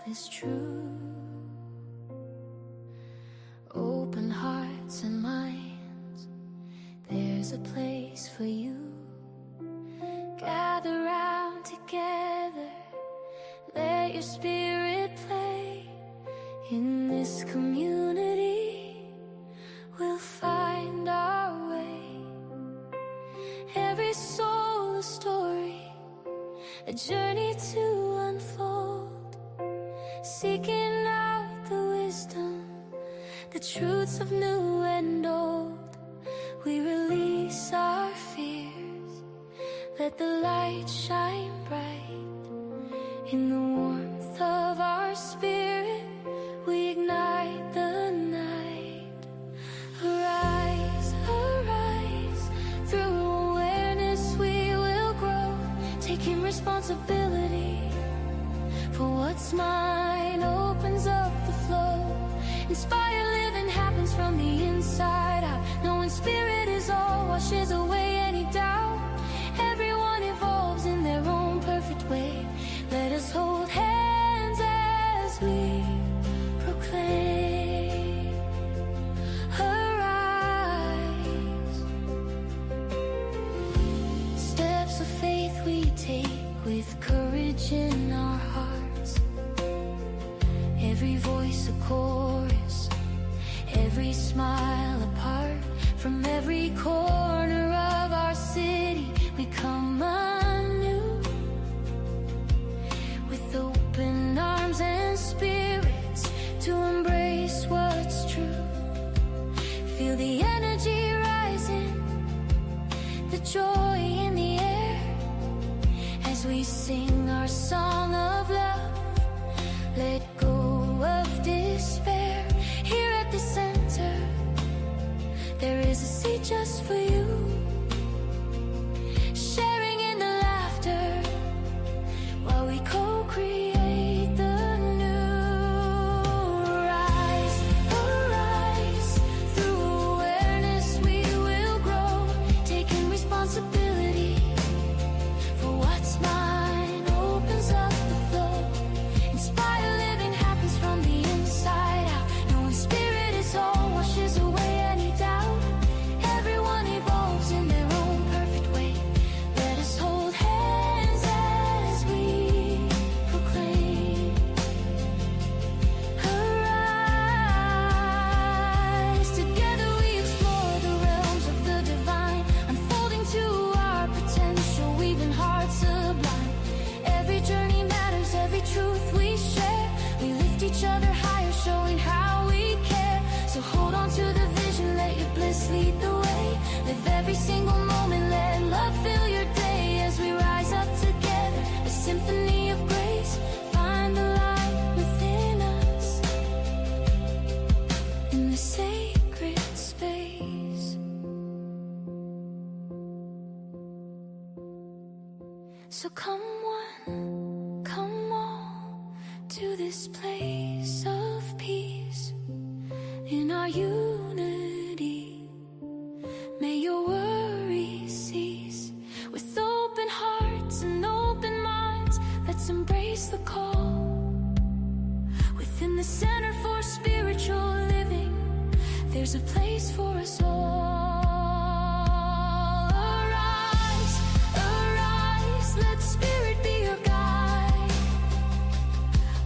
is true. Open hearts and minds, there's a place for you. Gather round together, let your spirit play. In this community, we'll find our way. Every soul a story, a journey to unfold. Seeking out the wisdom, the truths of new and old. We release our fears, let the light shine bright. In the warmth of our spirit, we ignite the night. Arise, arise, through awareness we will grow. Taking responsibility for what's mine opens up the flow. Inspire living happens from the inside out. Knowing spirit is all, washes away any doubt. Everyone evolves in their own perfect way. Let us hold hands as we proclaim. Arise. Steps of faith we take with courage in our hearts. Every voice a chorus, every smile a part. From every corner of our city we come anew, with open arms and spirits to embrace what's true. Feel the energy rising, the joy in the air, as we sing our song of love. Let go of despair. Here at the center, there is a seat just for you. Sharing in the laughter while we co-create the new. Rise, arise, through awareness we will grow. Taking responsibility for what's mine opens up the flow. Inspire living happens from the inside out. Knowing spirit is all, washes away any doubt. Everyone evolves in their own perfect way. Let us hold hands as we proclaim. Arise. Together we explore the realms of the divine, unfolding to our potential, weaving hearts sublime. Every journey matters, every truth we share. We lift each other higher, showing how we care. So hold on to the vision, let your bliss lead the way. Live every single moment, let love fill your day. As we rise up together, a symphony of grace. Find the light within us, in the sacred space. So come one, come all, to this place of peace. In our unity, may your worries cease. With open hearts and open minds, let's embrace the call. Within the Center for Spiritual Living, there's a place for us all. Arise, arise, let spirit be your guide.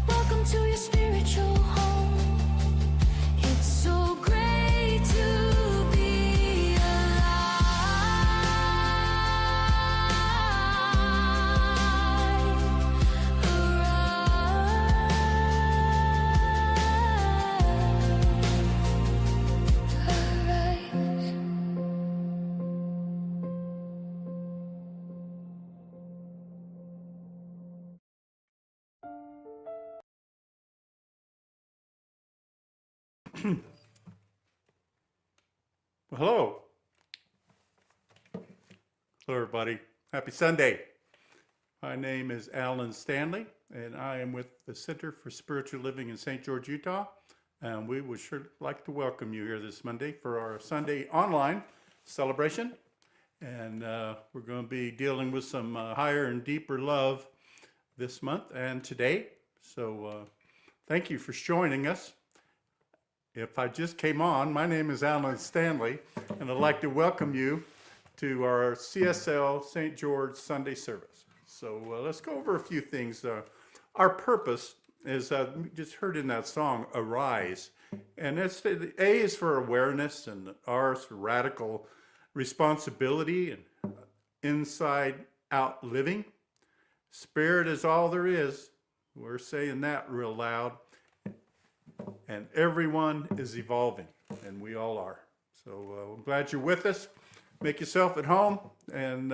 Welcome to your spiritual home. It's so great to be alive. Arise. Well, hello. Hello, everybody. Happy Sunday. My name is Alan Stanley, and I am with the Center for Spiritual Living in St. George, Utah. And we would sure like to welcome you here this Monday for our Sunday online celebration. And we're going to be dealing with some higher and deeper love this month and today. So Thank you for joining us. If I just came on, my name is Alan Stanley, and I'd like to welcome you to our CSL St. George Sunday service. So let's go over a few things. Our purpose is, we just heard in that song, Arise. And it's, the A is for awareness, and R is for radical responsibility and inside out living. Spirit is all there is. We're saying that real loud. And everyone is evolving, and we all are. So I'm glad you're with us. Make yourself at home, and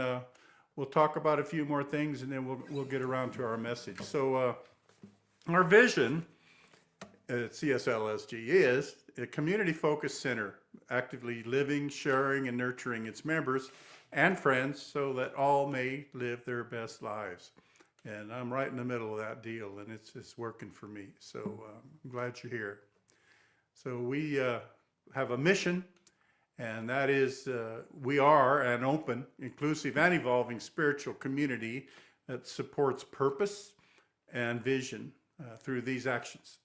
we'll talk about a few more things, and then we'll get around to our message. So our vision at CSLSG is a community-focused center, actively living, sharing, and nurturing its members and friends so that all may live their best lives. And I'm right in the middle of that deal, and it's working for me. So I'm glad you're here. So we have a mission, and that is we are an open, inclusive, and evolving spiritual community that supports purpose and vision through these actions.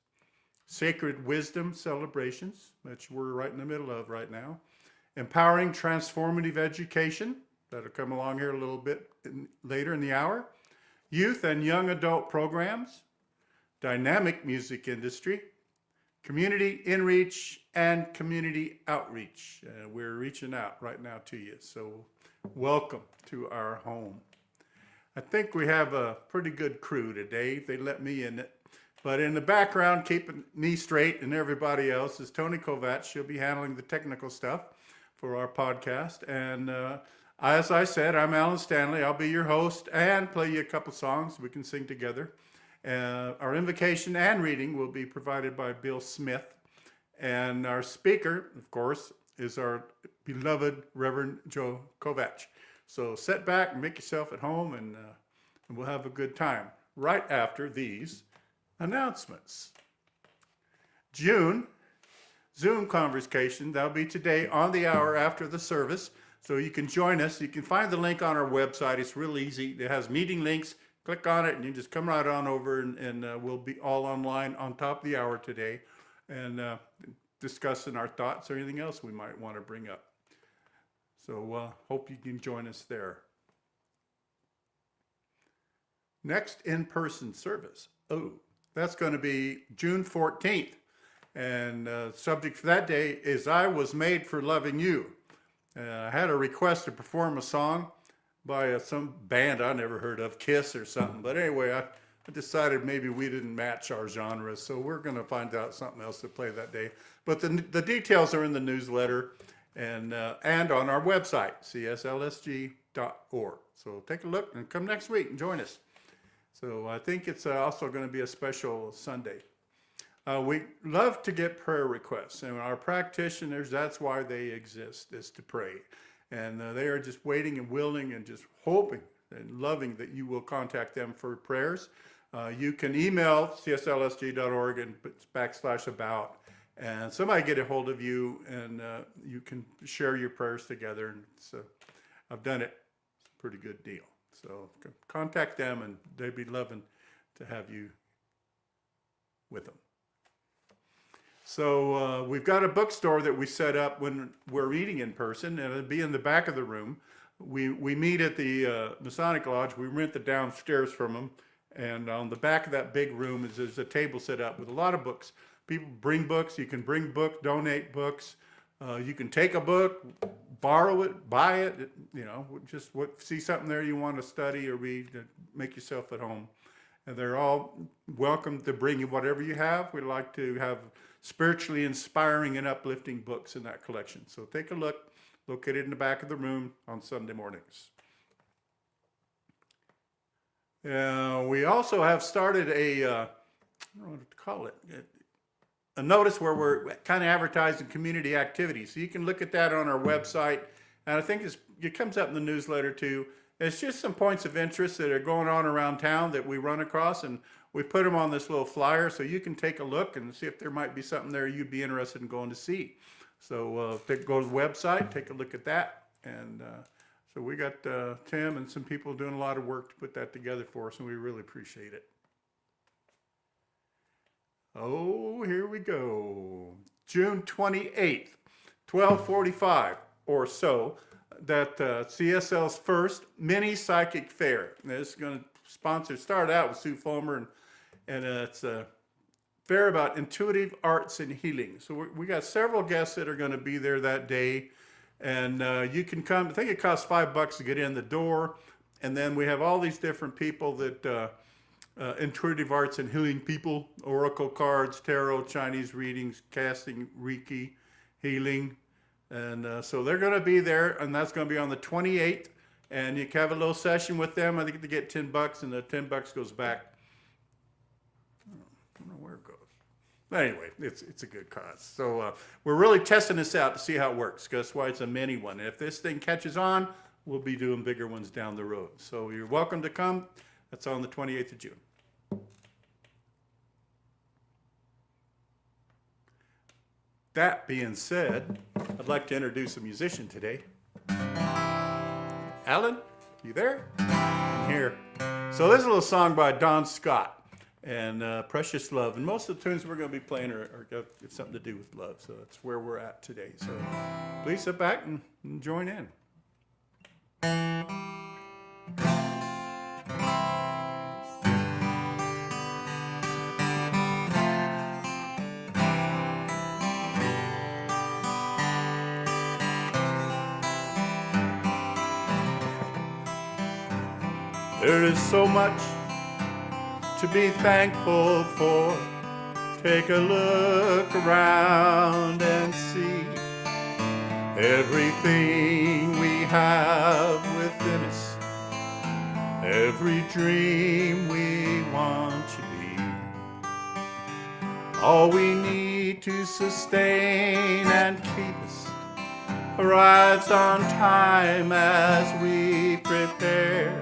Sacred wisdom celebrations, which we're right in the middle of right now. Empowering transformative education, that'll come along here a little bit later in the hour. Youth and young adult programs, dynamic music industry, community inreach, and community outreach. We're reaching out right now to you, so welcome to our home. I think we have a pretty good crew today. They let me in it. But in the background, keeping me straight and everybody else, is Tony Kovach. She'll be handling the technical stuff for our podcast. And as I said, I'm Alan Stanley. I'll be your host and play you a couple songs we can sing together. Our invocation and reading will be provided by Bill Smith. And our speaker, of course, is our beloved Rev Joe Kovach. So sit back and make yourself at home, and we'll have a good time right after these announcements. June Zoom conversation, that'll be today on the hour after the service. So you can join us. You can find the link on our website. It's real easy. It has meeting links. Click on it and you just come right on over, and we'll be all online on top of the hour today, and discussing our thoughts or anything else we might want to bring up. So hope you can join us there. Next in-person service. That's going to be June 14th. And subject for that day is I Was Made for Loving You. I had a request to perform a song by some band I never heard of, Kiss or something. But anyway, I decided maybe we didn't match our genre, so we're going to find out something else to play that day. But the details are in the newsletter and on our website, CSLSG.org. So take a look and come next week and join us. So I think it's also going to be a special Sunday. We love to get prayer requests, and our practitioners, that's why they exist, is to pray. And they are just waiting and willing and just hoping and loving that you will contact them for prayers. You can email cslsg.org and /about, and somebody get a hold of you, and you can share your prayers together. And so I've done it. It's a pretty good deal. So contact them, and they'd be loving to have you with them. So we've got a bookstore that we set up when we're reading in person, and it'll be in the back of the room. We meet at the Masonic Lodge. We rent the downstairs from them, and on the back of that big room there's a table set up with a lot of books. People bring books. You can bring books, donate books. You can take a book, borrow it, buy it. You know, just see something there you want to study or read, make yourself at home. And they're all welcome to bring you whatever you have. We like to have spiritually inspiring and uplifting books in that collection. So take a look, located in the back of the room on Sunday mornings. We also have started a, I don't know what to call it, a notice where we're kind of advertising community activities. So you can look at that on our website. And I think it comes up in the newsletter too. It's just some points of interest that are going on around town that we run across, and we put them on this little flyer so you can take a look and see if there might be something there you'd be interested in going to see. So go to the website, take a look at that. And so we got Tim and some people doing a lot of work to put that together for us, and we really appreciate it. Oh, here we go. June 28th, 12:45 or so, that CSL's first mini psychic fair. This is going to start out with Sue Fulmer, and it's a fair about intuitive arts and healing. So we got several guests that are going to be there that day, and you can come. I think it costs $5 to get in the door, and then we have all these different people that intuitive arts and healing people, oracle cards, tarot, Chinese readings, casting, Reiki, healing. And so they're going to be there, and that's going to be on the 28th. And you can have a little session with them. I think they get $10, and the $10 goes back. I don't know where it goes. But anyway, it's a good cause. So we're really testing this out to see how it works. That's why it's a mini one. And if this thing catches on, we'll be doing bigger ones down the road. So you're welcome to come. That's on the 28th of June. That being said, I'd like to introduce a musician today. Alan, you there? I'm here. So this is a little song by Don Scott and Precious Love. And most of the tunes we're going to be playing are got something to do with love. So that's where we're at today. So please sit back and join in. There is so much to be thankful for. Take a look around and see everything we have within us, every dream we want to be. All we need to sustain and keep us arrives on time as we prepare.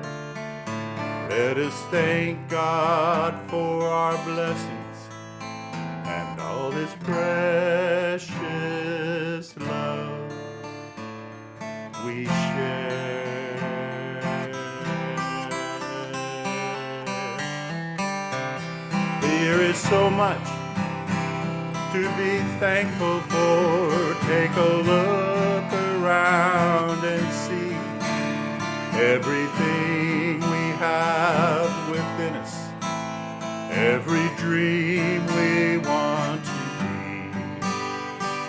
Let us thank God for our blessings and all His precious love we share. There is so much to be thankful for. Take a look around and see everything we have within us, every dream we want to be.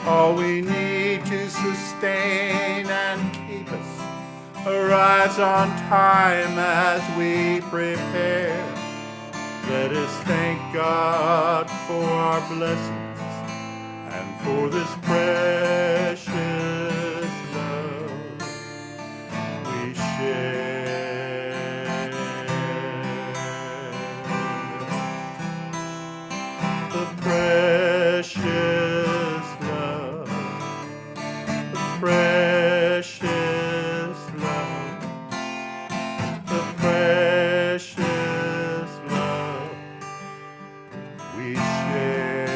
All we need to sustain and keep us arrives on time as we prepare. Let us thank God for our blessings and for this precious love we share. The precious love, the precious love, the precious love we share.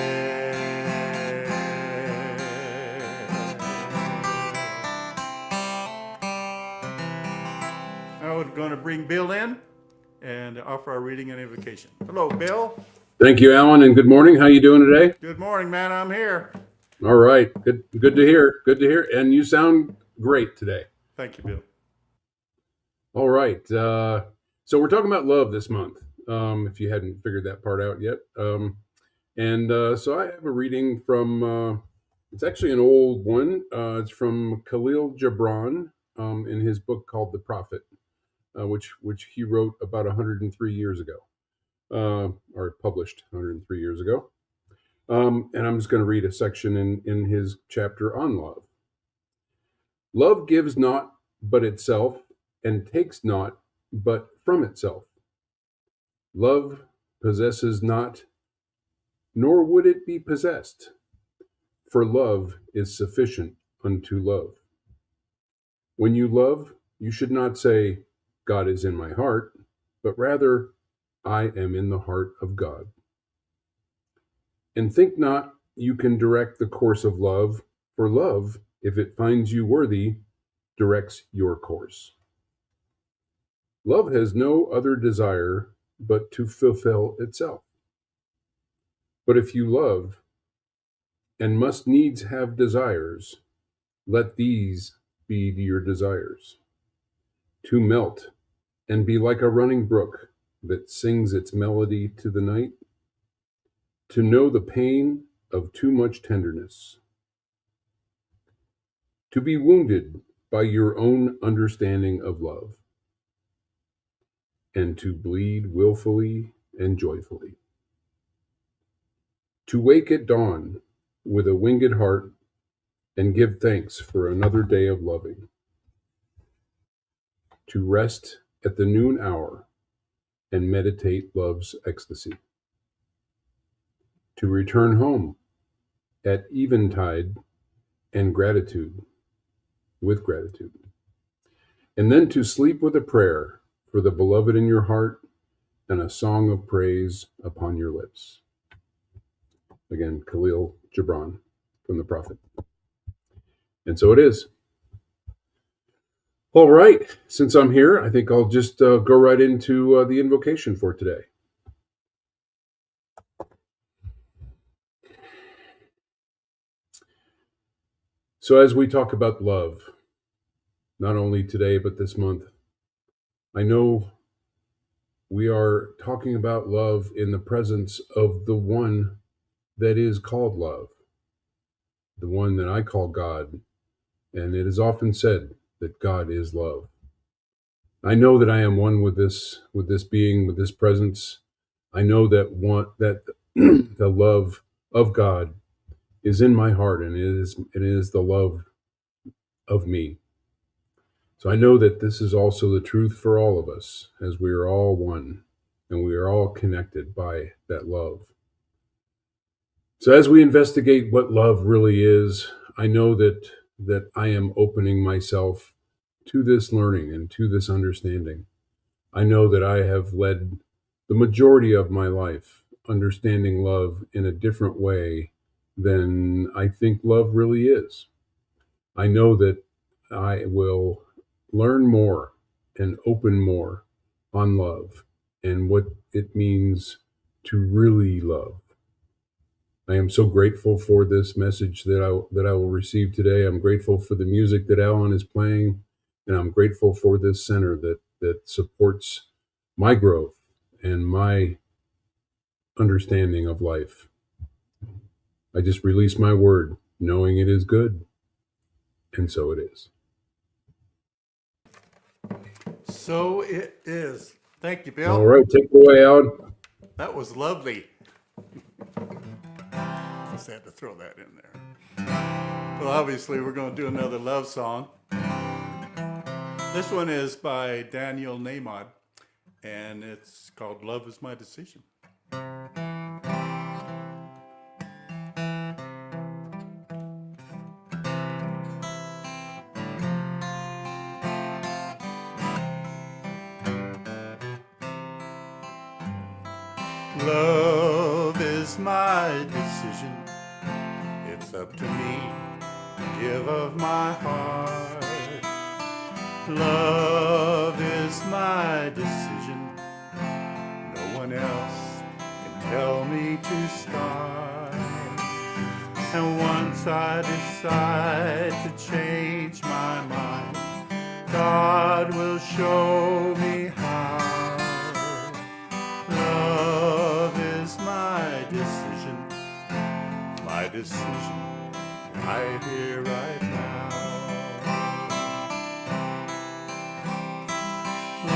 Now we're going to bring Bill in and offer our reading and invocation. Hello, Bill. Thank you, Alan, and good morning. How you doing today? Good morning, man. I'm here. All right. Good to hear. Good to hear. And you sound great today. Thank you, Bill. All right. So we're talking about love this month, if you hadn't figured that part out yet. So I have a reading from, it's actually an old one. It's from Khalil Gibran in his book called The Prophet, which he wrote about 103 years ago. Or published 103 years ago. And I'm just going to read a section in his chapter on love. Love gives not but itself, and takes not but from itself. Love possesses not, nor would it be possessed, for love is sufficient unto love. When you love, you should not say, God is in my heart, but rather, I am in the heart of God. And think not you can direct the course of love, for love, if it finds you worthy, directs your course. Love has no other desire but to fulfill itself. But if you love and must needs have desires, let these be your desires: to melt and be like a running brook that sings its melody to the night, to know the pain of too much tenderness, to be wounded by your own understanding of love, and to bleed willfully and joyfully, to wake at dawn with a winged heart and give thanks for another day of loving, to rest at the noon hour and meditate love's ecstasy, to return home at eventide and with gratitude, and then to sleep with a prayer for the beloved in your heart and a song of praise upon your lips. Again, Khalil Gibran from the Prophet. And so it is. All right, since I'm here, I think I'll just go right into the invocation for today. So as we talk about love, not only today, but this month, I know we are talking about love in the presence of the one that is called love, the one that I call God. And it is often said that God is love. I know that I am one with this being, with this presence. I know that the love of God is in my heart, and it is the love of me. So I know that this is also the truth for all of us, as we are all one and we are all connected by that love. So as we investigate what love really is, I know that I am opening myself to this learning and to this understanding. I know that I have led the majority of my life understanding love in a different way than I think love really is. I know that I will learn more and open more on love and what it means to really love. I am so grateful for this message that I will receive today. I'm grateful for the music that Alan is playing, and I'm grateful for this center that supports my growth and my understanding of life. I just release my word, knowing it is good, and so it is. So it is. Thank you, Bill. All right, take it away, Alan. That was lovely. Just had to throw that in there. Well, obviously, we're going to do another love song. This one is by Daniel Namod, and it's called Love Is My Decision. Love is my decision. It's up to me to give of my heart. Love is my decision. No one else can tell me to start. And once I decide to change my mind, God will show me how. Love is my decision right here, right now.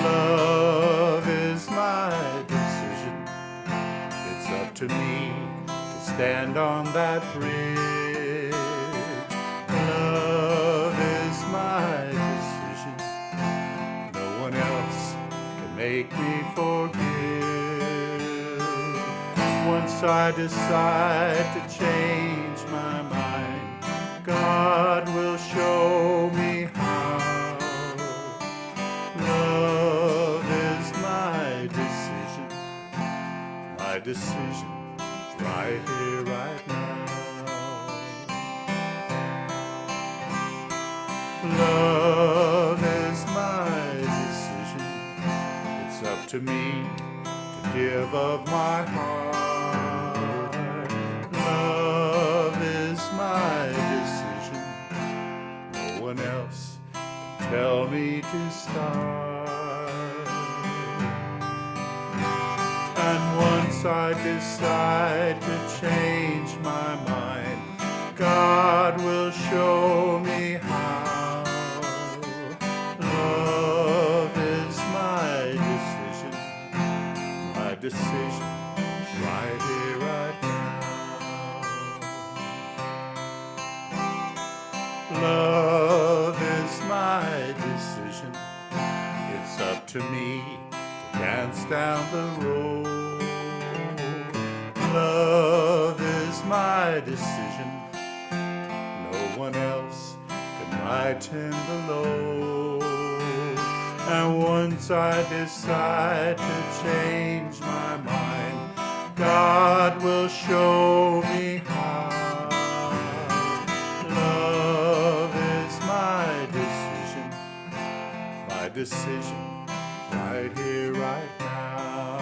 Love is my decision. It's up to me to stand on that bridge. Love is my decision. No one else can make me forgive. Once I decide to change my mind, God will show me how. Love is my decision. My decision is right here, right now. Love is my decision. It's up to me to give of my heart. tell me to start. And once I decide to change my mind, God will show me how. Love is my decision right here, right now. Love is my decision. It's up to me to dance down the road. Love is my decision. No one else can lighten the load. And once I decide to change my mind, God will show me how. Love is my decision, right here, right now.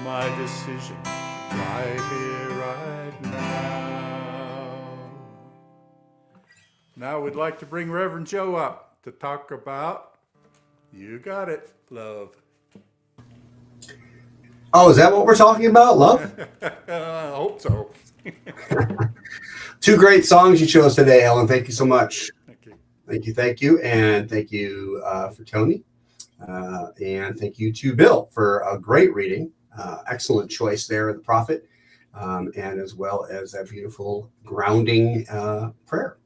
My decision, right here, right now. Now we'd like to bring Reverend Joe up to talk about, you got it, love. Oh, is that what we're talking about? Love? I hope so. Two great songs you chose today, Ellen. Thank you so much. Thank you. Thank you. And thank you for Tony. And thank you to Bill for a great reading. Excellent choice there of the prophet. And as well as a beautiful grounding prayer.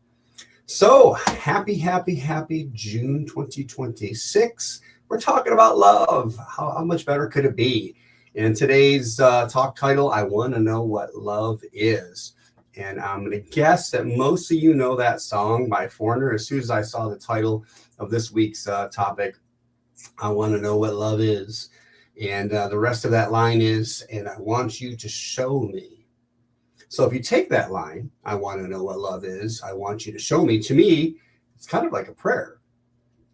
So happy June 2026. We're talking about love. How much better could it be? In today's talk title, I want to know what love is. And I'm going to guess that most of you know that song by Foreigner. As soon as I saw the title of this week's topic, I want to know what love is. And the rest of that line is, and I want you to show me. So if you take that line, I want to know what love is, I want you to show me, to me, it's kind of like a prayer.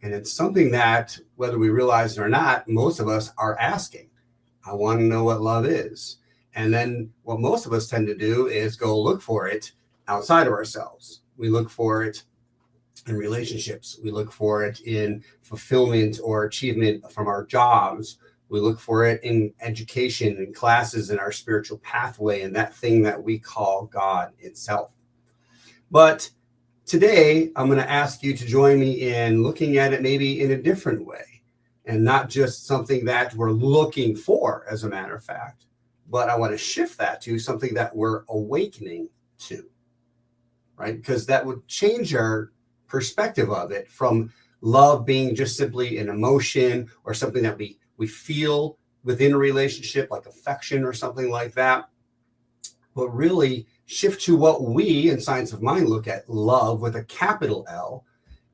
And it's something that, whether we realize it or not, most of us are asking. I want to know what love is. And then what most of us tend to do is go look for it outside of ourselves. We look for it in relationships. We look for it in fulfillment or achievement from our jobs. We look for it in education and classes in our spiritual pathway and that thing that we call God itself. But today, I'm going to ask you to join me in looking at it maybe in a different way, and not just something that we're looking for, as a matter of fact, but I want to shift that to something that we're awakening to, right? Because that would change our perspective of it from love being just simply an emotion or something that we feel within a relationship, like affection or something like that, but really shift to what we in Science of Mind look at love with a capital L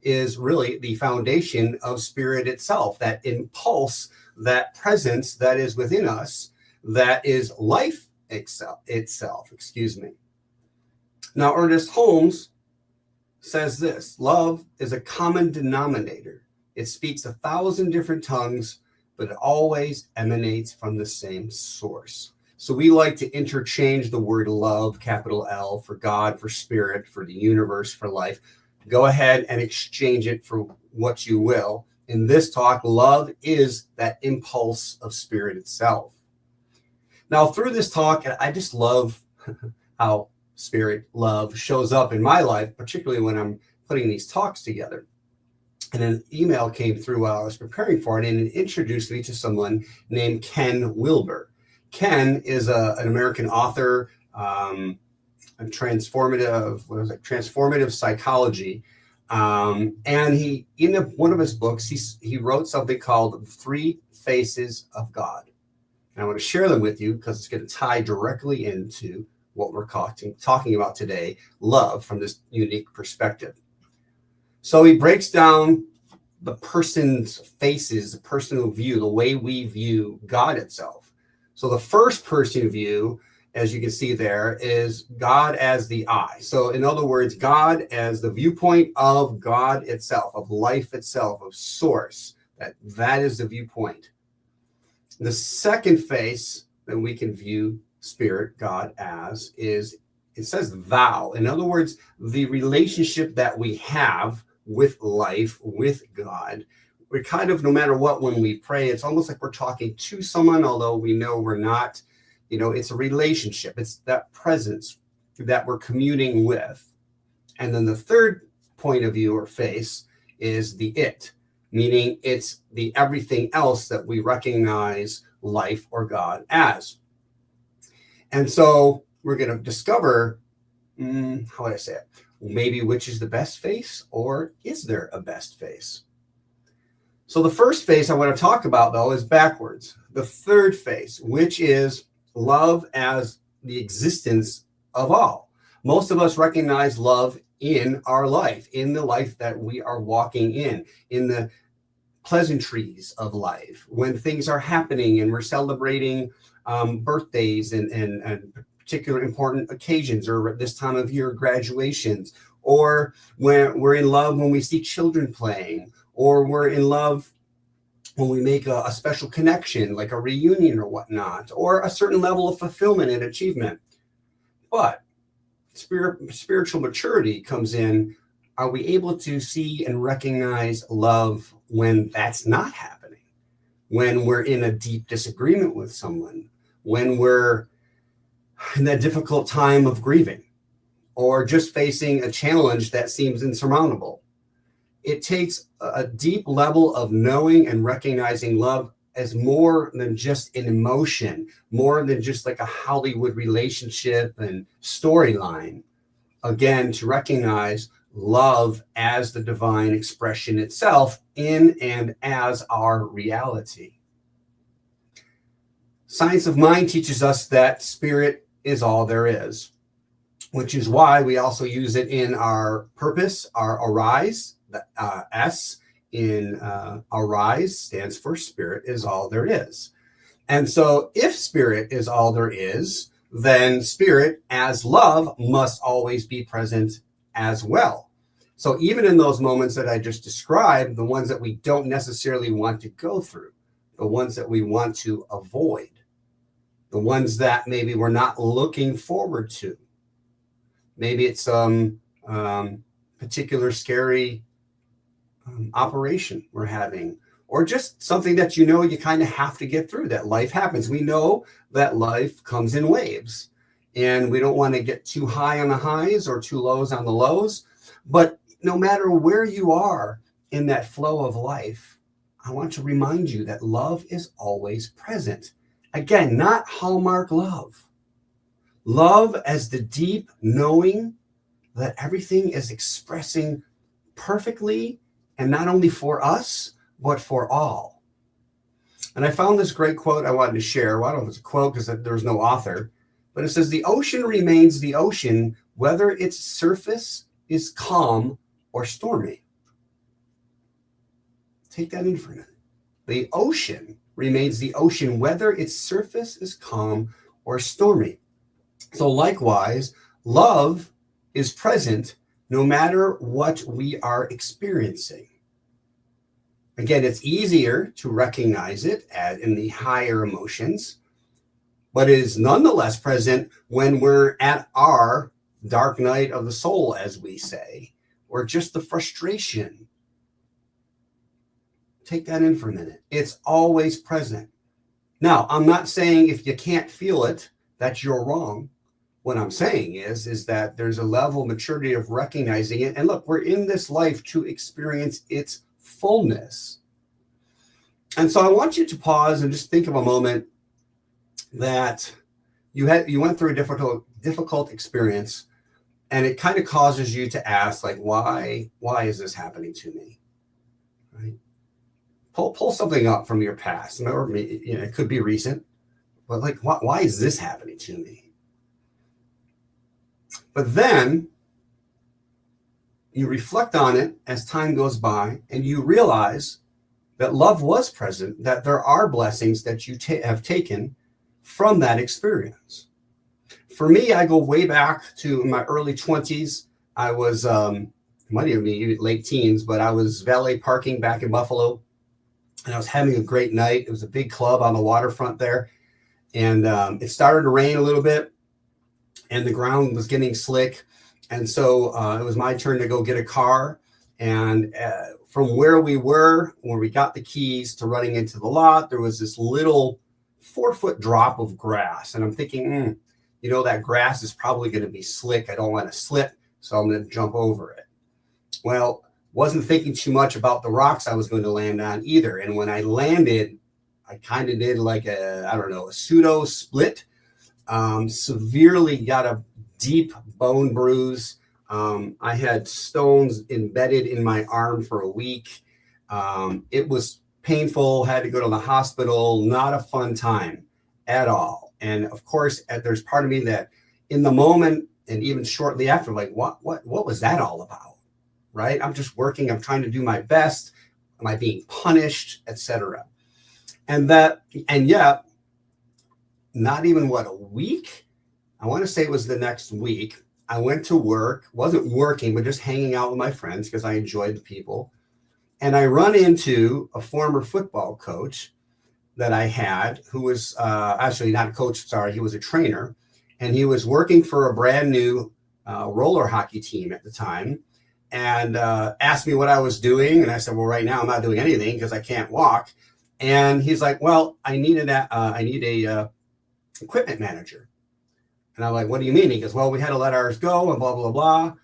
is really the foundation of spirit itself, that impulse, that presence that is within us, that is life itself. Now, Ernest Holmes says this: love is a common denominator. It speaks 1,000 different tongues, but it always emanates from the same source. So we like to interchange the word love, capital L, for God, for spirit, for the universe, for life. Go ahead and exchange it for what you will. In this talk, love is that impulse of spirit itself. Now, through this talk, I just love how spirit love shows up in my life, particularly when I'm putting these talks together. And an email came through while I was preparing for it, and it introduced me to someone named Ken Wilber. Ken is an American author, transformative psychology. And he, in one of his books, he wrote something called The Three Faces of God. And I want to share them with you because it's going to tie directly into what we're talking about today, love, from this unique perspective. So he breaks down the person's faces, the personal view, the way we view God itself. So the first person view, as you can see there, is God as the I. So in other words, God as the viewpoint of God itself, of life itself, of source. That is the viewpoint. The second face that we can view spirit, God, as is, it says thou. In other words, the relationship that we have with life, with God. We're kind of, no matter what, when we pray, it's almost like we're talking to someone, although we know we're not. It's a relationship. It's that presence that we're communing with. And then the third point of view or face is the it, meaning it's the everything else that we recognize life or God as. And so we're going to discover, how would I say it? Maybe which is the best face, or is there a best face? So the first face I want to talk about, though, is backwards. The third face, which is love as the existence of all. Most of us recognize love in our life, in the life that we are walking in the pleasantries of life, when things are happening and we're celebrating birthdays and particular important occasions, or this time of year, graduations, or when we're in love when we see children playing, or we're in love when we make a special connection, like a reunion or whatnot, or a certain level of fulfillment and achievement. But spiritual maturity comes in. Are we able to see and recognize love when that's not happening? When we're in a deep disagreement with someone, when we're in that difficult time of grieving, or just facing a challenge that seems insurmountable. It takes a deep level of knowing and recognizing love as more than just an emotion, more than just like a Hollywood relationship and storyline. Again, to recognize love as the divine expression itself in and as our reality. Science of mind teaches us that spirit is all there is, which is why we also use it in our purpose, our arise. The S in arise stands for spirit is all there is. And so if spirit is all there is, then spirit as love must always be present as well. So even in those moments that I just described, the ones that we don't necessarily want to go through, the ones that we want to avoid, the ones that maybe we're not looking forward to. Maybe it's some particular scary operation we're having, or just something that you kind of have to get through, that life happens. We know that life comes in waves, and we don't want to get too high on the highs or too lows on the lows. But no matter where you are in that flow of life, I want to remind you that love is always present. Again, not Hallmark love. Love as the deep knowing that everything is expressing perfectly, and not only for us, but for all. And I found this great quote I wanted to share. Well, I don't know if it's a quote because there's no author, but it says, "The ocean remains the ocean, whether its surface is calm or stormy." Take that in for a minute. The ocean remains the ocean, whether its surface is calm or stormy. So likewise, love is present no matter what we are experiencing. Again, it's easier to recognize it in the higher emotions, but it is nonetheless present when we're at our dark night of the soul, as we say, or just the frustration. Take that in for a minute. It's always present. Now, I'm not saying if you can't feel it, that you're wrong. What I'm saying is that there's a level of maturity of recognizing it. And look, we're in this life to experience its fullness. And so I want you to pause and just think of a moment that you went through a difficult experience, and it kind of causes you to ask, like, why is this happening to me? Right? Pull something up from your past. Or it could be recent, but like, why is this happening to me? But then you reflect on it as time goes by, and you realize that love was present, that there are blessings that you have taken from that experience. For me, I go way back to my early 20s. I was, might even be late teens, but I was valet parking back in Buffalo, and I was having a great night. It was a big club on the waterfront there, and it started to rain a little bit, and the ground was getting slick. And so it was my turn to go get a car. And from where we were, when we got the keys to running into the lot, there was this little 4-foot drop of grass. And I'm thinking, that grass is probably going to be slick. I don't want to slip, so I'm going to jump over it. Well, wasn't thinking too much about the rocks I was going to land on either. And when I landed, I kind of did like a pseudo split, severely got a deep bone bruise. I had stones embedded in my arm for a week. It was painful, had to go to the hospital, not a fun time at all. And of course, there's part of me that in the moment and even shortly after, like, what was that all about? Right? I'm just working. I'm trying to do my best. Am I being punished, etc.? And yet, not even a week. I want to say it was the next week. I went to work, wasn't working, but just hanging out with my friends because I enjoyed the people. And I run into a former football coach that I had, who was actually not a coach, sorry, he was a trainer. And he was working for a brand new roller hockey team at the time, and asked me what I was doing. And I said, well, right now I'm not doing anything because I can't walk. And he's like, well, I need a equipment manager. And I'm like, what do you mean? He goes, well, we had to let ours go and blah, blah, blah.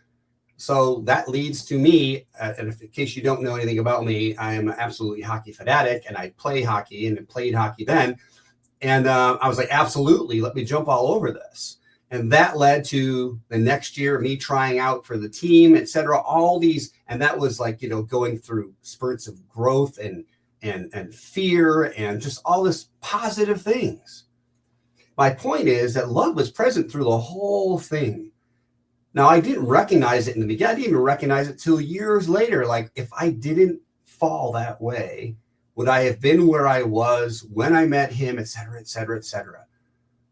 So that leads to me, and in case you don't know anything about me, I am absolutely hockey fanatic, and I play hockey and played hockey then. And I was like, absolutely, let me jump all over this. And that led to the next year, me trying out for the team, et cetera, all these. And that was like, going through spurts of growth and fear and just all this positive things. My point is that love was present through the whole thing. Now, I didn't recognize it in the beginning. I didn't even recognize it till years later. Like, if I didn't fall that way, would I have been where I was when I met him, et cetera, et cetera, et cetera?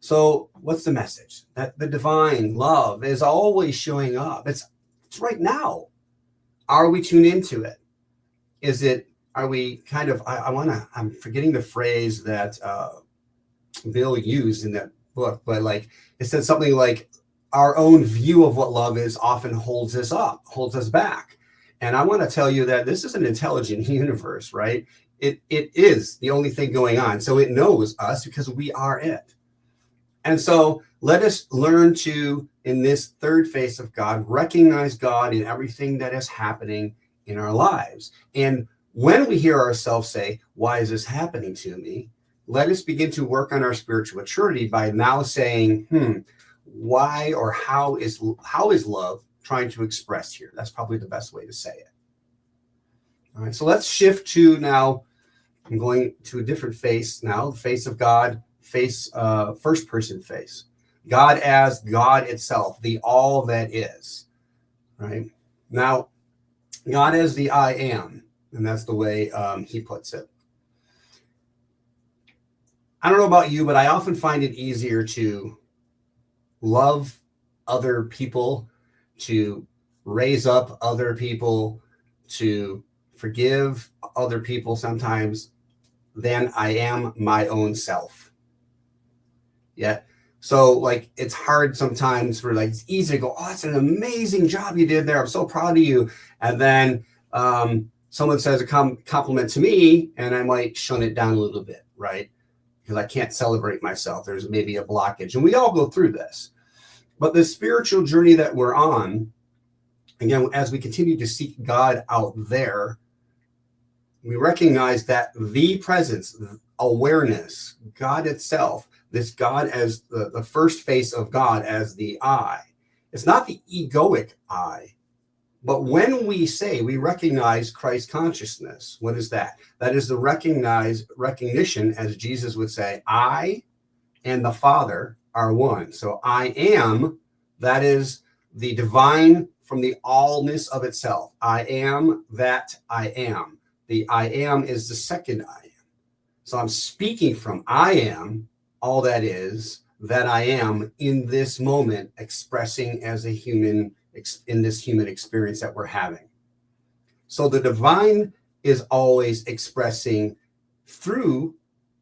So what's the message? That the divine love is always showing up. It's right now. Are we tuned into it? Are we kind of, I'm forgetting the phrase that Bill used in that book, but like, it said something like, our own view of what love is often holds us back. And I want to tell you that this is an intelligent universe, right? It is the only thing going on. So it knows us because we are it. And so let us learn to, in this third face of God, recognize God in everything that is happening in our lives. And when we hear ourselves say, why is this happening to me? Let us begin to work on our spiritual maturity by now saying, why or how is love trying to express here? That's probably the best way to say it. All right, so let's shift to now, I'm going to a different face now, the face of God, first person face. God as God itself, the all that is, right? Now, God as the I am, and that's the way he puts it. I don't know about you, but I often find it easier to love other people, to raise up other people, to forgive other people sometimes than I am my own self. Yeah. So like, it's hard sometimes for like, it's easy to go, oh, that's an amazing job you did there. I'm so proud of you. And then someone says a compliment to me and I might shun it down a little bit, right? Because I can't celebrate myself. There's maybe a blockage, and we all go through this. But the spiritual journey that we're on, again, as we continue to seek God out there, we recognize that the presence, awareness, God itself, this God as the first face of God as the I. It's not the egoic I. But when we recognize Christ consciousness, what is that? That is the recognition, as Jesus would say, I and the Father are one. So I am, that is the divine from the allness of itself. I am that I am. The I am is the second I am. So I'm speaking from I am, all that is, that I am in this moment, expressing as a human in this human experience that we're having. So the divine is always expressing through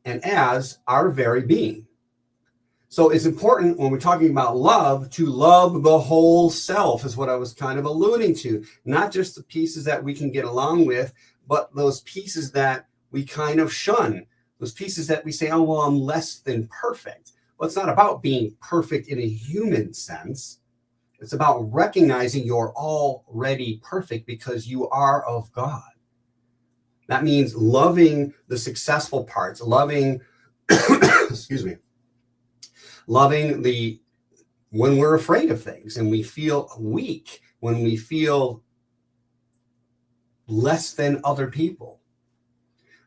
and as our very being. So it's important when we're talking about love to love the whole self, is what I was kind of alluding to. Not just the pieces that we can get along with, but those pieces that we kind of shun, those pieces that we say, oh, well, I'm less than perfect. Well, it's not about being perfect in a human sense. It's about recognizing you're already perfect because you are of God. That means loving the successful parts, loving, excuse me, loving when we're afraid of things and we feel weak, when we feel less than other people.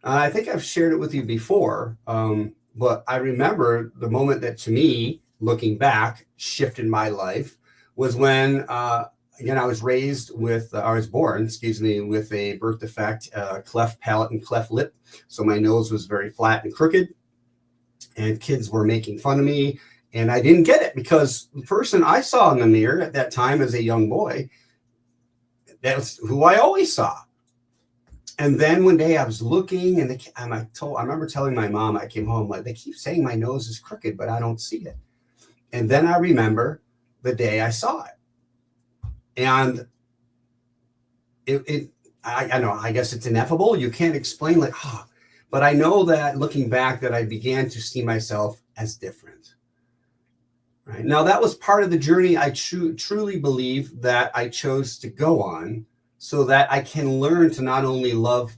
I think I've shared it with you before, but I remember the moment that, to me, looking back, shifted my life was when, again, I was born, with a birth defect, cleft palate and cleft lip. So my nose was very flat and crooked, and kids were making fun of me. And I didn't get it because the person I saw in the mirror at that time as a young boy, that's who I always saw. And then one day I was looking, and I remember telling my mom, I came home, like, they keep saying my nose is crooked, but I don't see it. And then I remember the day I saw it. And I know, I guess it's ineffable. You can't explain, like, but I know that looking back that I began to see myself as different. Right now, that was part of the journey I truly believe that I chose to go on, so that I can learn to not only love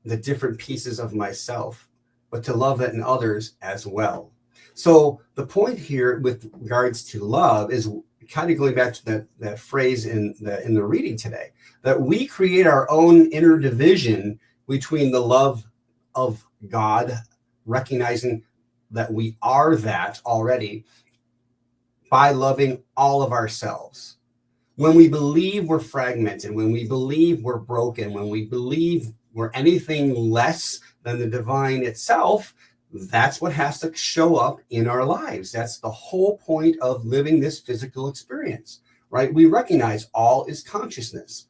the different pieces of myself, but to love that in others as well. So the point here with regards to love is kind of going back to that phrase in the reading today, that we create our own inner division between the love of God, recognizing that we are that already, by loving all of ourselves. When we believe we're fragmented, when we believe we're broken, when we believe we're anything less than the divine itself, that's what has to show up in our lives. That's the whole point of living this physical experience, right? We recognize all is consciousness.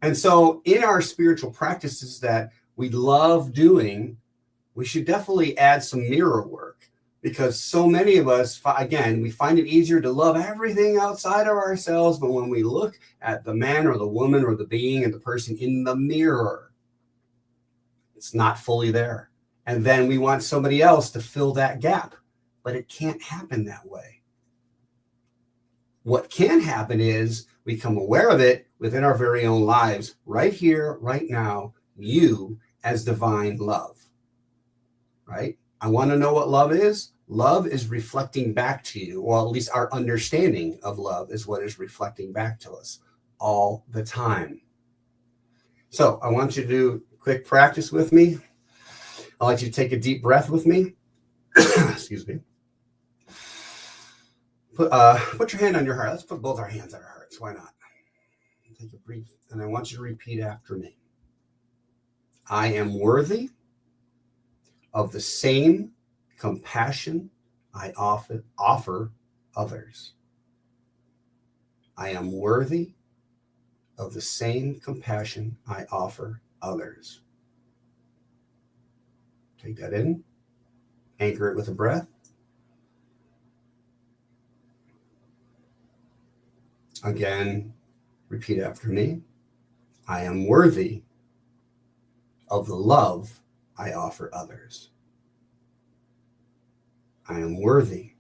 And so in our spiritual practices that we love doing, we should definitely add some mirror work, because so many of us, again, we find it easier to love everything outside of ourselves. But when we look at the man or the woman or the being and the person in the mirror, it's not fully there. And then we want somebody else to fill that gap, but it can't happen that way. What can happen is we become aware of it within our very own lives, right here, right now, you as divine love, right? I want to know what love is. Love is reflecting back to you, or at least our understanding of love is what is reflecting back to us all the time. So I want you to do a quick practice with me. I'd like you to take a deep breath with me. Excuse me. Put your hand on your heart. Let's put both our hands on our hearts. Why not? Take a breath, and I want you to repeat after me. I am worthy of the same compassion I offer others. I am worthy of the same compassion I offer others. Take that in. Anchor it with a breath. Again, repeat after me. I am worthy of the love I offer others. I am worthy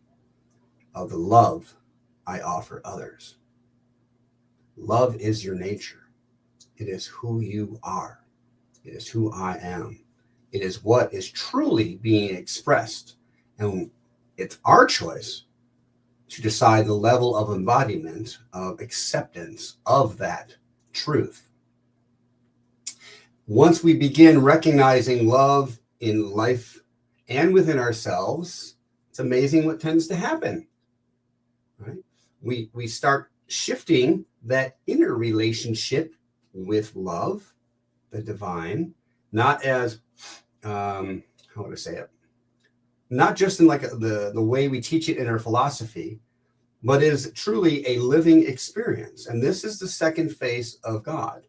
of the love I offer others. Love is your nature. It is who you are. It is who I am. It is what is truly being expressed. And it's our choice to decide the level of embodiment, of acceptance of that truth. Once we begin recognizing love in life and within ourselves, it's amazing what tends to happen, right? We start shifting that inner relationship with love, the divine, not as, how would I say it? Not just in like the way we teach it in our philosophy, but is truly a living experience. And this is the second face of God.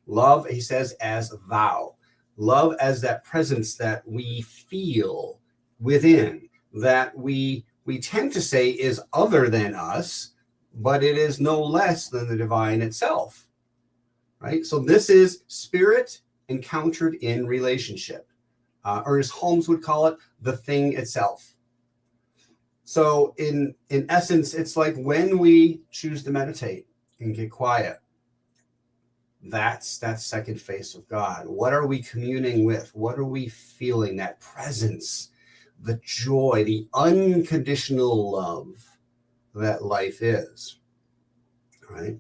Love, he says, as thou. Love as that presence that we feel within, that we tend to say is other than us, but it is no less than the divine itself, right? So this is spirit encountered in relationship, or as Holmes would call it, the thing itself. So in essence, it's like when we choose to meditate and get quiet, that's that second face of God. What are we communing with? What are we feeling? That presence, the joy, the unconditional love that life is, right?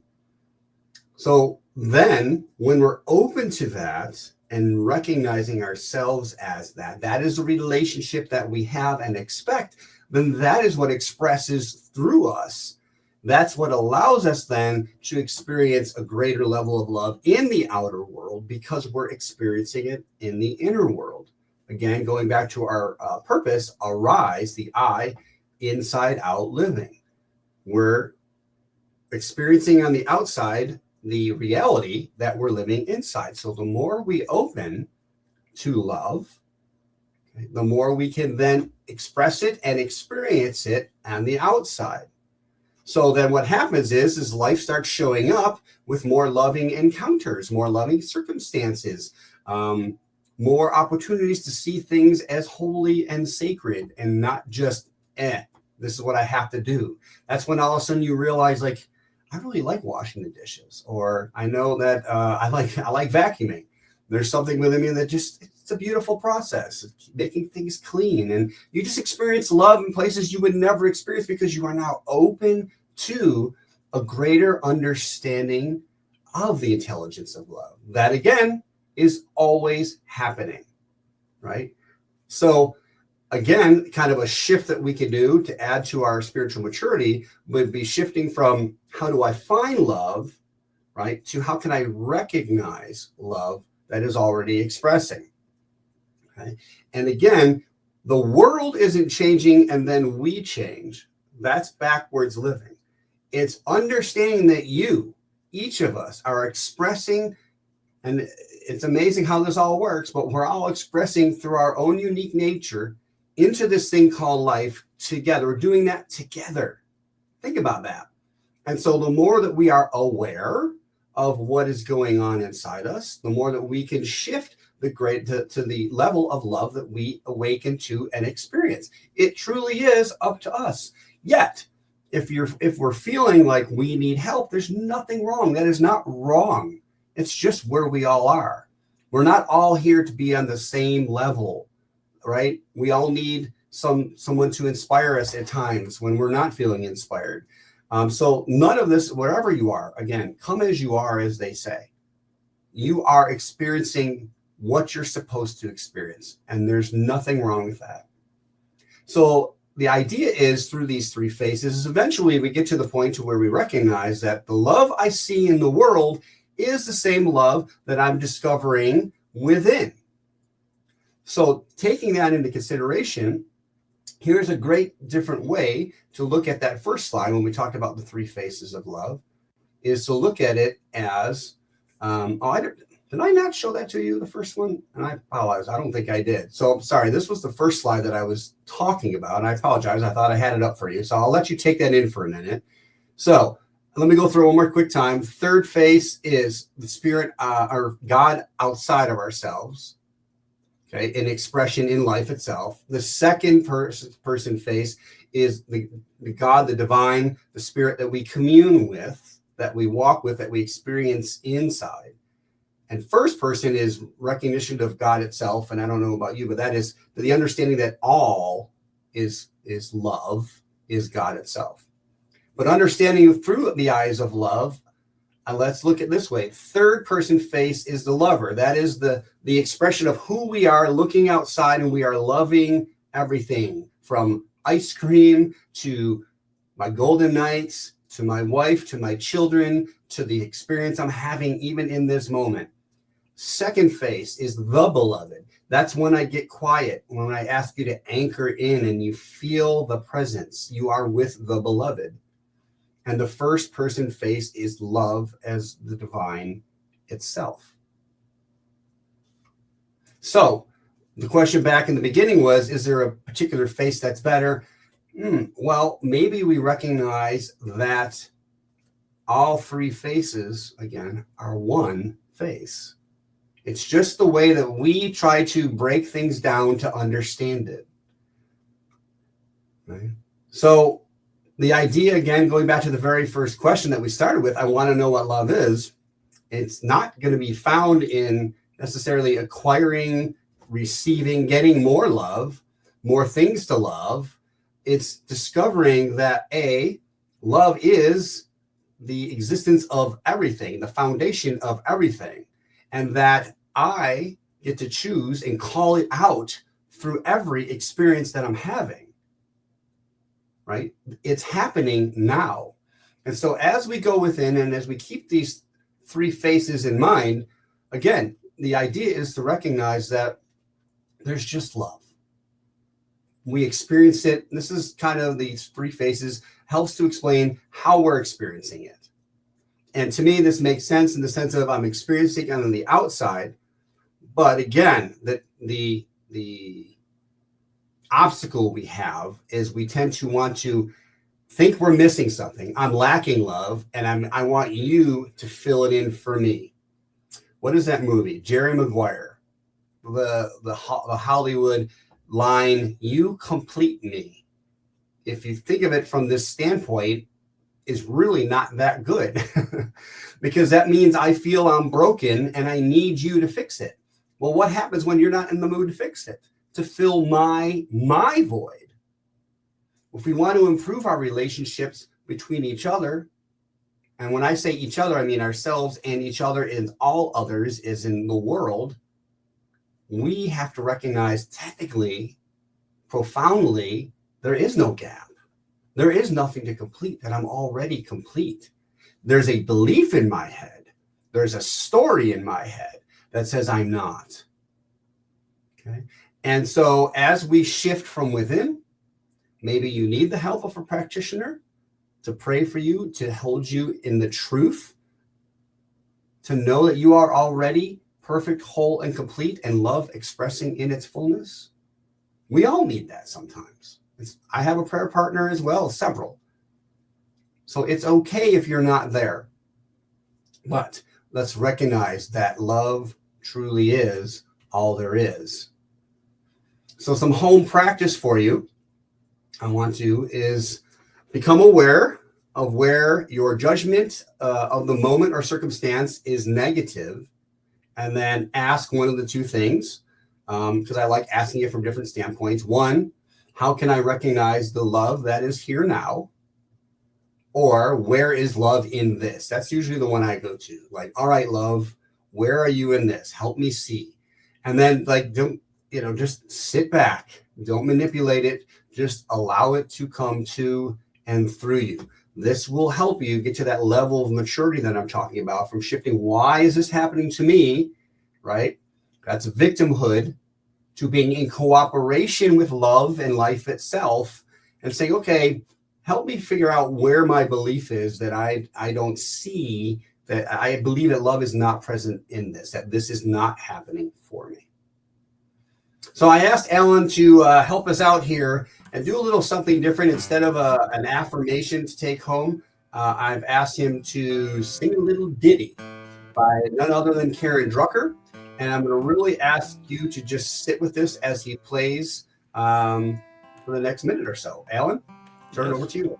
So then when we're open to that and recognizing ourselves as that is a relationship that we have and expect, then that is what expresses through us. That's what allows us then to experience a greater level of love in the outer world because we're experiencing it in the inner world. Again, going back to our purpose, arise, the I, inside out living. We're experiencing on the outside the reality that we're living inside. So the more we open to love, okay, the more we can then express it and experience it on the outside. So then what happens is life starts showing up with more loving encounters, more loving circumstances, more opportunities to see things as holy and sacred and not just, this is what I have to do. That's when all of a sudden you realize, like, I really like washing the dishes, or I know that I like vacuuming. There's something within me that just, it's a beautiful process, making things clean. And you just experience love in places you would never experience because you are now open to a greater understanding of the intelligence of love. That again is always happening, right? So again, kind of a shift that we could do to add to our spiritual maturity would be shifting from how do I find love, right, to how can I recognize love that is already expressing. Okay? And again, the world isn't changing and then we change. That's backwards living. It's understanding that each of us are expressing, and it's amazing how this all works, but we're all expressing through our own unique nature into this thing called life together. We're doing that together. Think about that. And so the more that we are aware of what is going on inside us, the more that we can shift to the level of love that we awaken to and experience. It truly is up to us. Yet, if we're feeling like we need help, there's nothing wrong. That is not wrong. It's just where we all are. We're not all here to be on the same level, right? We all need someone to inspire us at times when we're not feeling inspired. So none of this, wherever you are, again, come as you are, as they say. You are experiencing what you're supposed to experience, and there's nothing wrong with that. So the idea is through these three phases is eventually we get to the point to where we recognize that the love I see in the world is the same love that I'm discovering within. So taking that into consideration, here's a great different way to look at that first slide when we talked about the three faces of love, is to look at it as, did I not show that to you, the first one? And I apologize. I don't think I did. So I'm sorry. This was the first slide that I was talking about. And I apologize. I thought I had it up for you. So I'll let you take that in for a minute. So let me go through one more quick time. Third face is the spirit or God outside of ourselves. Okay, an expression in life itself. The second person face is the God, the divine, the spirit that we commune with, that we walk with, that we experience inside. And first person is recognition of God itself. And I don't know about you, but that is the understanding that all is love, is God itself. But understanding through the eyes of love, let's look at this way. Third person face is the lover. That is the expression of who we are looking outside, and we are loving everything from ice cream to my golden nights, to my wife, to my children, to the experience I'm having even in this moment. Second face is the beloved. That's when I get quiet, when I ask you to anchor in and you feel the presence. You are with the beloved. And the first person face is love as the divine itself. So The question back in the beginning was, is there a particular face that's better? Well, maybe we recognize that all three faces, again, are one face. It's just the way that we try to break things down to understand it. Right? So the idea, again, going back to the very first question that we started with, I want to know what love is. It's not going to be found in necessarily acquiring, receiving, getting more love, more things to love. It's discovering that love is the existence of everything, the foundation of everything, and that I get to choose and call it out through every experience that I'm having, right? It's happening now. And so as we go within and as we keep these three faces in mind, again, the idea is to recognize that there's just love. We experience it. This is kind of these three faces, helps to explain how we're experiencing it. And to me, this makes sense in the sense of I'm experiencing it on the outside. But again, the obstacle we have is we tend to want to think we're missing something. I'm lacking love, and I want you to fill it in for me. What is that movie? Jerry Maguire, the Hollywood line, "You complete me." If you think of it from this standpoint, is really not that good because that means I feel I'm broken and I need you to fix it. Well, what happens when you're not in the mood to fix it, to fill my void? If we want to improve our relationships between each other, and when I say each other, I mean ourselves and each other and all others is in the world, we have to recognize technically, profoundly, there is no gap. There is nothing to complete, that I'm already complete. There's a belief in my head. There's a story in my head that says I'm not. Okay. And so as we shift from within, maybe you need the help of a practitioner to pray for you, to hold you in the truth, to know that you are already perfect, whole, and complete, and love expressing in its fullness. We all need that sometimes. I have a prayer partner as well, several. So it's okay if you're not there. But let's recognize that love truly is all there is. So some home practice for you I want to is become aware of where your judgment of the moment or circumstance is negative, and then ask one of the two things, because I like asking it from different standpoints. One, how can I recognize the love that is here now? Or where is love in this? That's usually the one I go to. Like, all right, love, where are you in this? Help me see. And then don't, just sit back. Don't manipulate it. Just allow it to come to and through you. This will help you get to that level of maturity that I'm talking about, from shifting, why is this happening to me, right? That's victimhood, to being in cooperation with love and life itself and saying, okay, help me figure out where my belief is that I don't see, that I believe that love is not present in this, that this is not happening for me. So I asked Alan to help us out here and do a little something different. Instead of an affirmation to take home, I've asked him to sing a little ditty by none other than Karen Drucker. And I'm going to really ask you to just sit with this as he plays for the next minute or so. Alan, turn it over to you.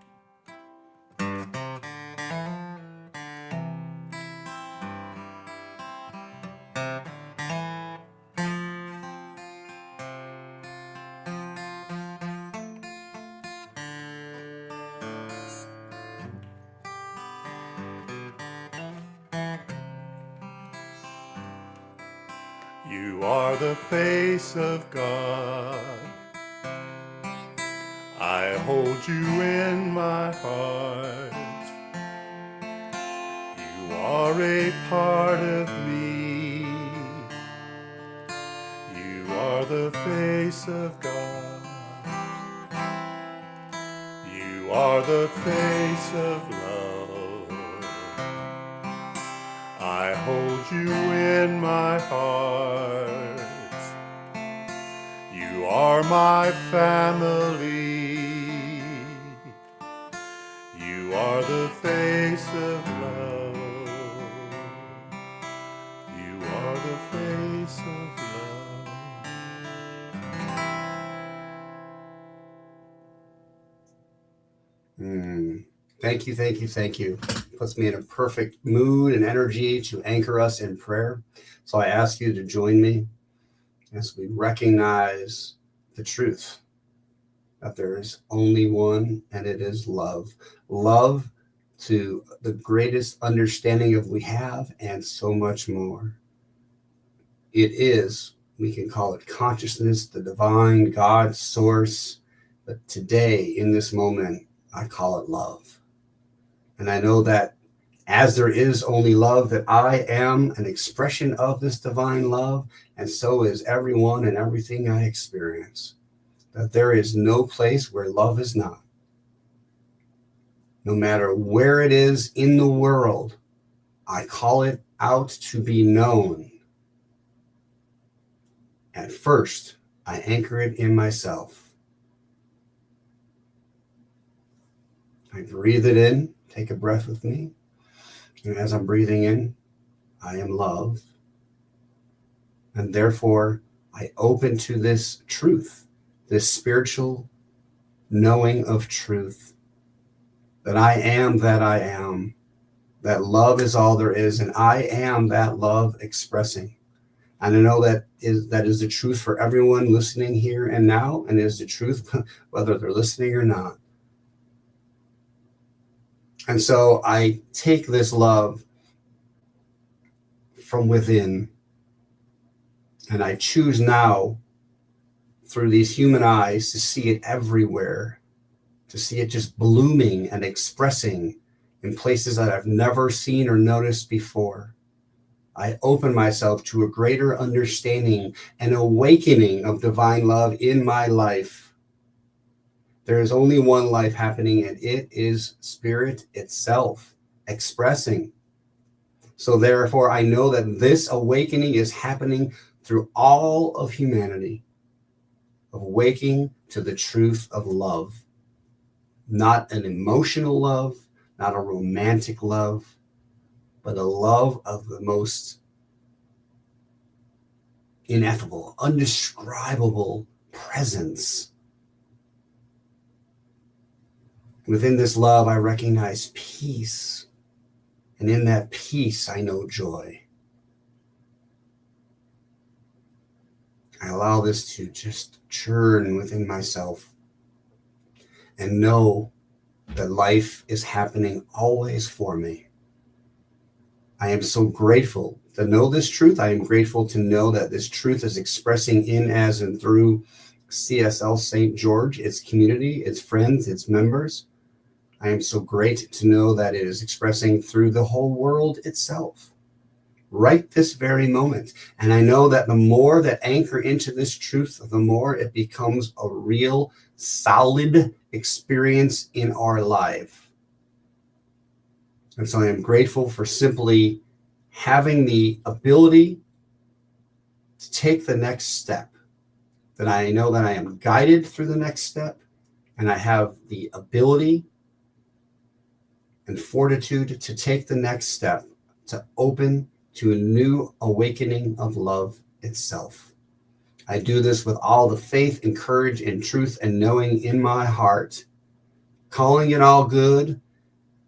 You are the face of God. I hold you in my heart. You are a part of me. You are the face of God. You are the face of love. I hold you in my heart. are my family. You are the face of love. You are the face of love. Thank you, thank you, thank you. Puts me in a perfect mood and energy to anchor us in prayer. So I ask you to join me as we recognize the truth that there is only one, and it is love. Love to the greatest understanding of we have, and so much more. It is, we can call it consciousness, the divine God source, but today, in this moment, I call it love. And I know that as there is only love, that I am an expression of this divine love, and so is everyone and everything I experience. That there is no place where love is not. No matter where it is in the world, I call it out to be known. At first, I anchor it in myself. I breathe it in, take a breath with me. And as I'm breathing in, I am love. And therefore, I open to this truth, this spiritual knowing of truth, that I am that I am, that love is all there is, and I am that love expressing. And I know that is the truth for everyone listening here and now, and is the truth whether they're listening or not. And so I take this love from within, and I choose now through these human eyes to see it everywhere, to see it just blooming and expressing in places that I've never seen or noticed before. I open myself to a greater understanding and awakening of divine love in my life. There is only one life happening, and it is spirit itself expressing. So therefore, I know that this awakening is happening through all of humanity, of waking to the truth of love. Not an emotional love, not a romantic love, but a love of the most ineffable, undescribable presence. Within this love, I recognize peace. And in that peace, I know joy. I allow this to just churn within myself and know that life is happening always for me. I am so grateful to know this truth. I am grateful to know that this truth is expressing in, as, and through CSL St. George, its community, its friends, its members. I am so great to know that it is expressing through the whole world itself, right this very moment. And I know that the more that anchor into this truth, the more it becomes a real, solid experience in our life. And so I am grateful for simply having the ability to take the next step, that I know that I am guided through the next step, and I have the ability and fortitude to take the next step, to open to a new awakening of love itself. I do this with all the faith and courage and truth and knowing in my heart, calling it all good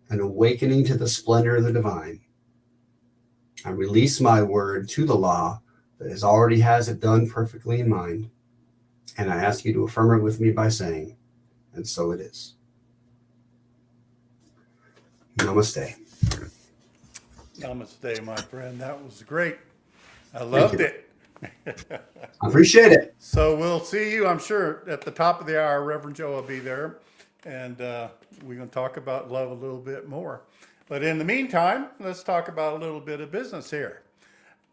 and awakening to the splendor of the divine. I release my word to the law that already has it done perfectly in mind. And I ask you to affirm it with me by saying, and so it is. Namaste. Namaste, my friend. That was great. I loved it. I appreciate it. So we'll see you, I'm sure, at the top of the hour. Reverend Joe will be there, and we're going to talk about love a little bit more. But in the meantime, let's talk about a little bit of business here.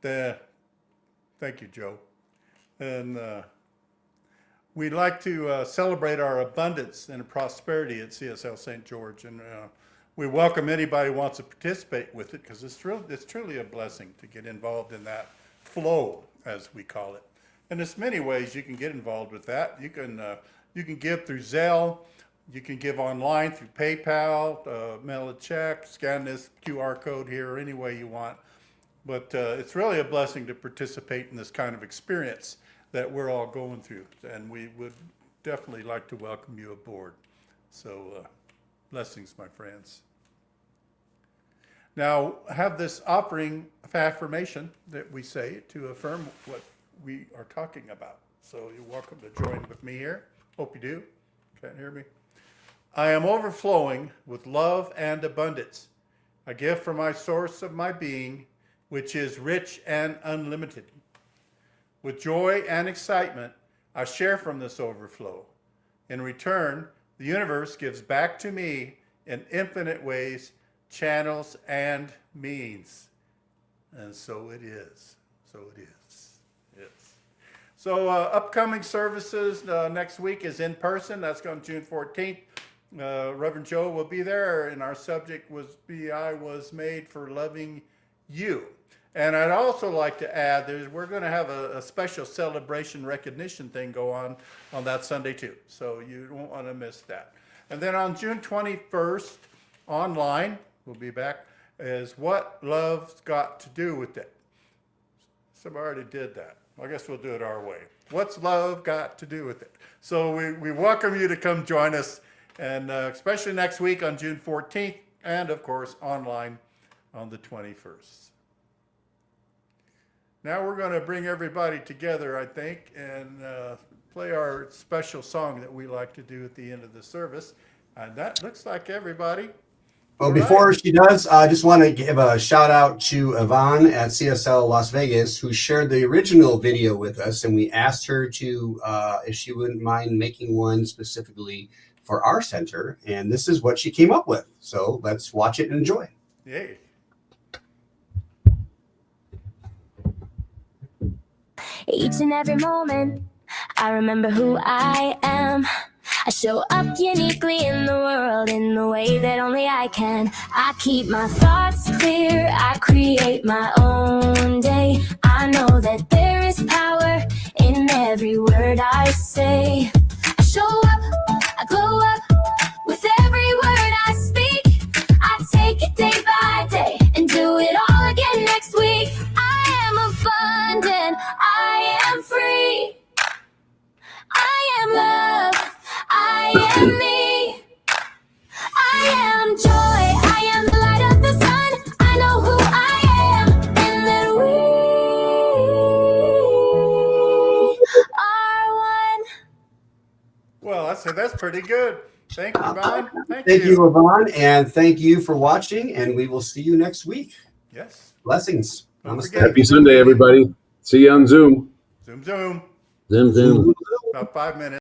Thank you, Joe. And we'd like to celebrate our abundance and prosperity at CSL St. George, and we welcome anybody who wants to participate with it, because it's truly a blessing to get involved in that flow, as we call it. And there's many ways you can get involved with that. You can give through Zelle. You can give online through PayPal, mail a check, scan this QR code here, any way you want. But it's really a blessing to participate in this kind of experience that we're all going through. And we would definitely like to welcome you aboard. So blessings, my friends. Now, have this offering of affirmation that we say to affirm what we are talking about. So you're welcome to join with me here. Hope you do. Can't hear me? I am overflowing with love and abundance. I give from my source of my being, which is rich and unlimited. With joy and excitement, I share from this overflow. In return, the universe gives back to me in infinite ways, channels, and means. And so it is. So it is. Yes. So upcoming services next week is in person. That's on June 14th. Rev Joe will be there, and our subject was I was made for loving you. And I'd also like to add, we're going to have a special celebration recognition thing go on that Sunday too. So you won't want to miss that. And then on June 21st, online, we'll be back, is What Love's Got to Do with It. Somebody already did that. I guess we'll do it our way. What's love got to do with it? So we welcome you to come join us, and especially next week on June 14th, and of course online on the 21st. Now we're going to bring everybody together, I think, and play our special song that we like to do at the end of the service. And that looks like everybody. Well, before she does, I just want to give a shout out to Yvonne at CSL Las Vegas, who shared the original video with us, and we asked her to, if she wouldn't mind making one specifically for our center, and this is what she came up with. So let's watch it and enjoy. Yay. Each and every moment, I remember who I am. I show up uniquely in the world in the way that only I can. I keep my thoughts clear, I create my own day. I know that there is power in every word I say. I show up, I glow up with every word I speak. I take it day by day and do it all again next week. I am abundant, I am free, I am love, I am me, I am joy, I am the light of the sun, I know who I am, and that we are one. Well, that's pretty good. Thank you, Yvonne. Thank you, Yvonne, and thank you for watching, and we will see you next week. Yes. Blessings. Don't Namaste. forget. Happy Sunday, everybody. See you on Zoom. Zoom, zoom. Zoom, zoom. About 5 minutes.